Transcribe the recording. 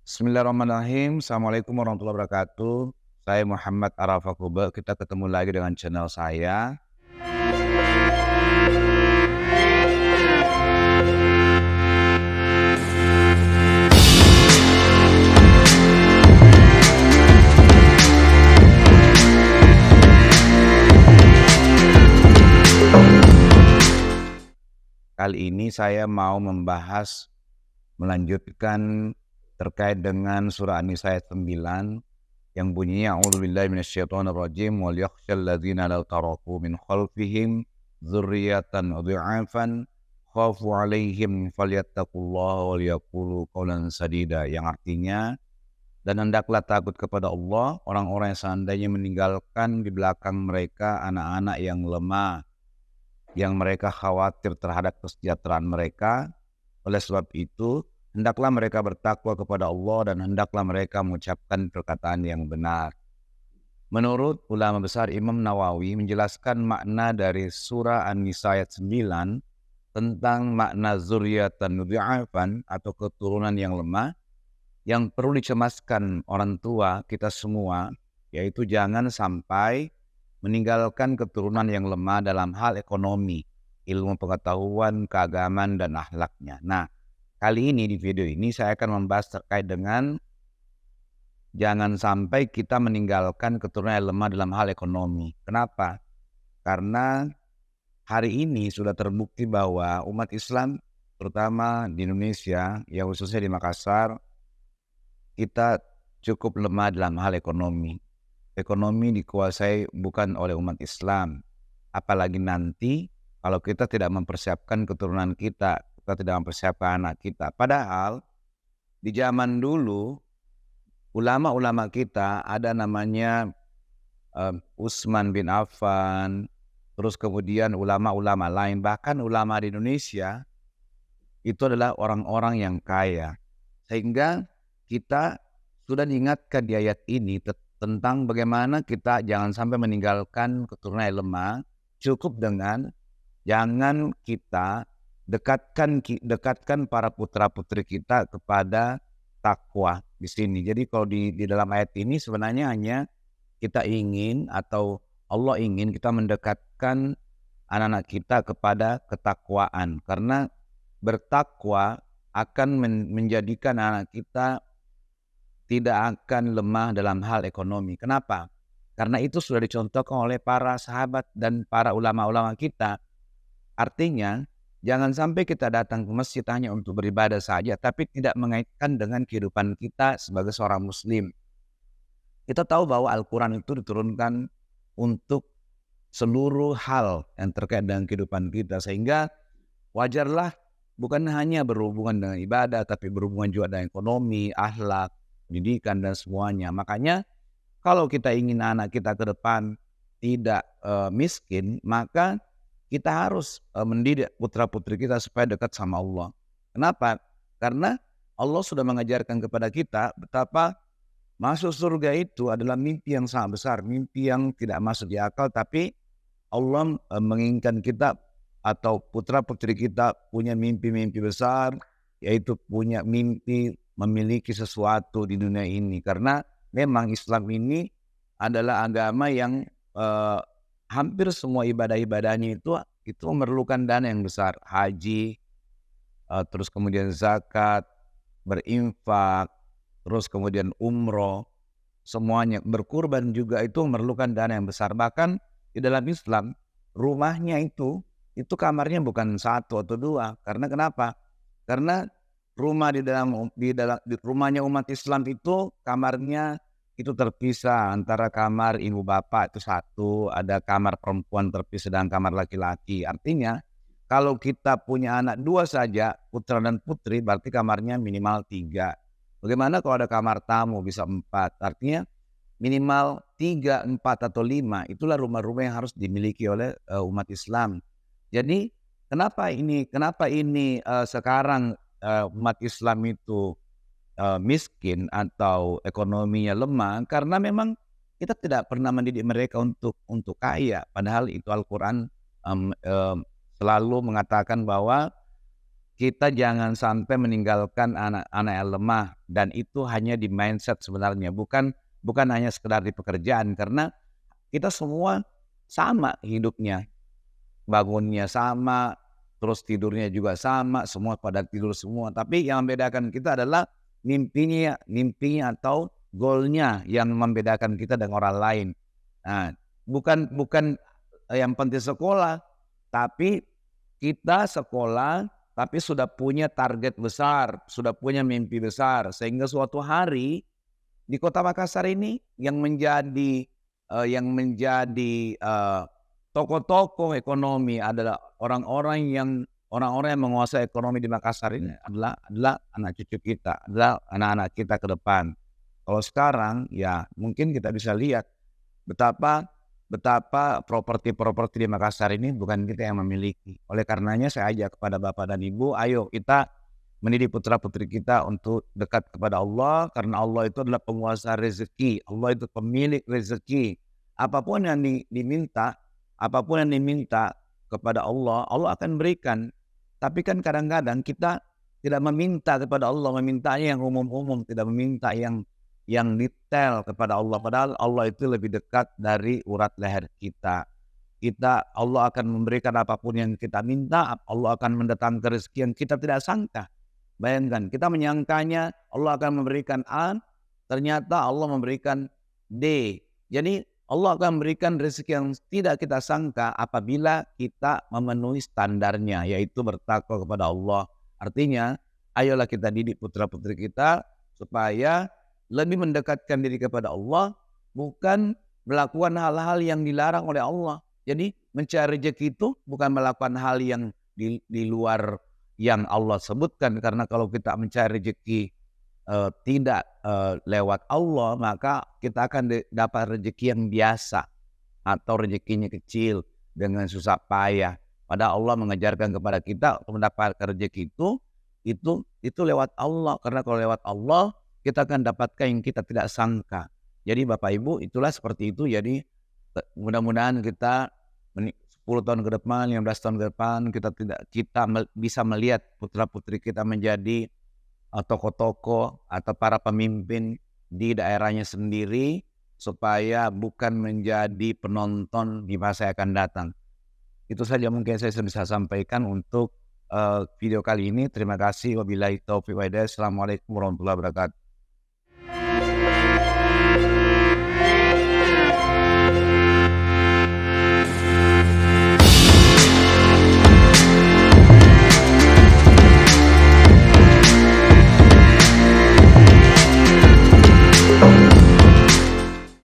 Bismillahirrahmanirrahim. Assalamualaikum warahmatullahi wabarakatuh. Saya Muhammad Arafah Kuba. Kita ketemu lagi dengan channel saya. Kali ini saya mau melanjutkan terkait dengan surah An-Nisa ayat 9 yang bunyinya a'udzubillahi minasyaitonirrajim wal yakhshal ladzina law taraku min khalfihim dzurriyyatan dhi'afan khafu 'alaihim falyattaqullaha wal yaqulu qawlan sadida, yang artinya, dan hendaklah takut kepada Allah orang-orang yang seandainya meninggalkan di belakang mereka anak-anak yang lemah, yang mereka khawatir terhadap kesejahteraan mereka. Oleh sebab itu, hendaklah mereka bertakwa kepada Allah dan hendaklah mereka mengucapkan perkataan yang benar. Menurut ulama besar Imam Nawawi menjelaskan makna dari surah An-Nisa ayat 9 tentang makna zurriyatan dhi'afan atau keturunan yang lemah, yang perlu dicemaskan orang tua kita semua, yaitu jangan sampai meninggalkan keturunan yang lemah dalam hal ekonomi, ilmu pengetahuan, keagamaan, dan akhlaknya. Nah, kali ini di video ini saya akan membahas terkait dengan jangan sampai kita meninggalkan keturunan yang lemah dalam hal ekonomi. Kenapa? Karena hari ini sudah terbukti bahwa umat Islam, terutama di Indonesia, ya khususnya di Makassar, kita cukup lemah dalam hal ekonomi. Ekonomi dikuasai bukan oleh umat Islam. Apalagi nanti kalau kita tidak mempersiapkan keturunan kita tidak mempersiapkan anak kita. Padahal di zaman dulu ulama-ulama kita ada namanya Utsman bin Affan, terus kemudian ulama-ulama lain, bahkan ulama di Indonesia itu adalah orang-orang yang kaya. Sehingga kita sudah diingatkan di ayat ini tentang bagaimana kita jangan sampai meninggalkan keturunan yang lemah. Cukup dengan jangan kita dekatkan para putra-putri kita kepada takwa di sini. Jadi kalau di dalam ayat ini sebenarnya hanya kita ingin atau Allah ingin kita mendekatkan anak-anak kita kepada ketakwaan, karena bertakwa akan menjadikan anak kita tidak akan lemah dalam hal ekonomi. Kenapa? Karena itu sudah dicontohkan oleh para sahabat dan para ulama-ulama kita. Artinya, jangan sampai kita datang ke masjid hanya untuk beribadah saja, tapi tidak mengaitkan dengan kehidupan kita sebagai seorang muslim. Kita tahu bahwa Al-Quran itu diturunkan untuk seluruh hal yang terkait dengan kehidupan kita. Sehingga wajarlah bukan hanya berhubungan dengan ibadah, tapi berhubungan juga dengan ekonomi, akhlak, pendidikan, dan semuanya. Makanya kalau kita ingin anak kita ke depan tidak miskin, maka kita harus mendidik putra-putri kita supaya dekat sama Allah. Kenapa? Karena Allah sudah mengajarkan kepada kita betapa masuk surga itu adalah mimpi yang sangat besar, mimpi yang tidak masuk di akal, tapi Allah menginginkan kita atau putra-putri kita punya mimpi-mimpi besar, yaitu punya mimpi memiliki sesuatu di dunia ini. Karena memang Islam ini adalah agama yang hampir semua ibadah-ibadahnya itu memerlukan dana yang besar. Haji, terus kemudian zakat, berinfak, terus kemudian umroh, semuanya, berkurban juga itu memerlukan dana yang besar. Bahkan di dalam Islam, rumahnya itu kamarnya bukan satu atau dua. Karena kenapa? Karena rumah di rumahnya umat Islam itu kamarnya itu terpisah, antara kamar ibu bapak itu satu, ada kamar perempuan terpisah dengan kamar laki-laki. Artinya kalau kita punya anak dua saja, putra dan putri, berarti kamarnya minimal 3. Bagaimana kalau ada kamar tamu bisa 4? Artinya minimal 3, 4 atau 5, itulah rumah-rumah yang harus dimiliki oleh umat Islam. Jadi kenapa ini sekarang umat Islam itu miskin atau ekonominya lemah? Karena memang kita tidak pernah mendidik mereka untuk kaya. Padahal itu Al-Quran selalu mengatakan bahwa kita jangan sampai meninggalkan anak-anak yang lemah, dan itu hanya di mindset sebenarnya, bukan hanya sekedar di pekerjaan, karena kita semua sama hidupnya, bangunnya sama, terus tidurnya juga sama, semua pada tidur semua. Tapi yang membedakan kita adalah mimpinya atau goalnya yang membedakan kita dengan orang lain. Nah, bukan yang penting sekolah, tapi kita sekolah tapi sudah punya target besar, sudah punya mimpi besar, sehingga suatu hari di Kota Makassar ini yang menjadi tokoh-tokoh ekonomi adalah orang-orang yang menguasai ekonomi di Makassar ini adalah anak cucu kita, adalah anak-anak kita ke depan. Kalau sekarang ya mungkin kita bisa lihat betapa properti-properti di Makassar ini bukan kita yang memiliki. Oleh karenanya saya ajak kepada Bapak dan Ibu, ayo kita mendidik putra-putri kita untuk dekat kepada Allah, karena Allah itu adalah penguasa rezeki, Allah itu pemilik rezeki. Apapun yang diminta kepada Allah, Allah akan berikan. Tapi kan kadang-kadang kita tidak meminta kepada Allah, memintanya yang umum-umum, tidak meminta yang detail kepada Allah. Padahal Allah itu lebih dekat dari urat leher kita. Allah akan memberikan apapun yang kita minta, Allah akan mendatangkan rezeki yang kita tidak sangka. Bayangkan, kita menyangkanya Allah akan memberikan A, ternyata Allah memberikan D. Jadi Allah akan memberikan rezeki yang tidak kita sangka apabila kita memenuhi standarnya, yaitu bertakwa kepada Allah. Artinya, ayolah kita didik putra-putri kita supaya lebih mendekatkan diri kepada Allah, bukan melakukan hal-hal yang dilarang oleh Allah. Jadi mencari rezeki itu bukan melakukan hal yang di luar yang Allah sebutkan, karena kalau kita mencari rezeki tidak lewat Allah, maka kita akan dapat rezeki yang biasa atau rezekinya kecil dengan susah payah. Padahal Allah mengajarkan kepada kita untuk mendapatkan rezeki itu lewat Allah, karena kalau lewat Allah kita akan dapatkan yang kita tidak sangka. Jadi Bapak Ibu, itulah seperti itu. Jadi mudah-mudahan kita 10 tahun ke depan, 15 tahun ke depan kita bisa melihat putra-putri kita menjadi tokoh-tokoh atau para pemimpin di daerahnya sendiri, supaya bukan menjadi penonton di masa yang akan datang. Itu saja mungkin saya bisa sampaikan untuk video kali ini. Terima kasih. Wabillahi taufiq wal hidayah. Assalamualaikum warahmatullahi wabarakatuh.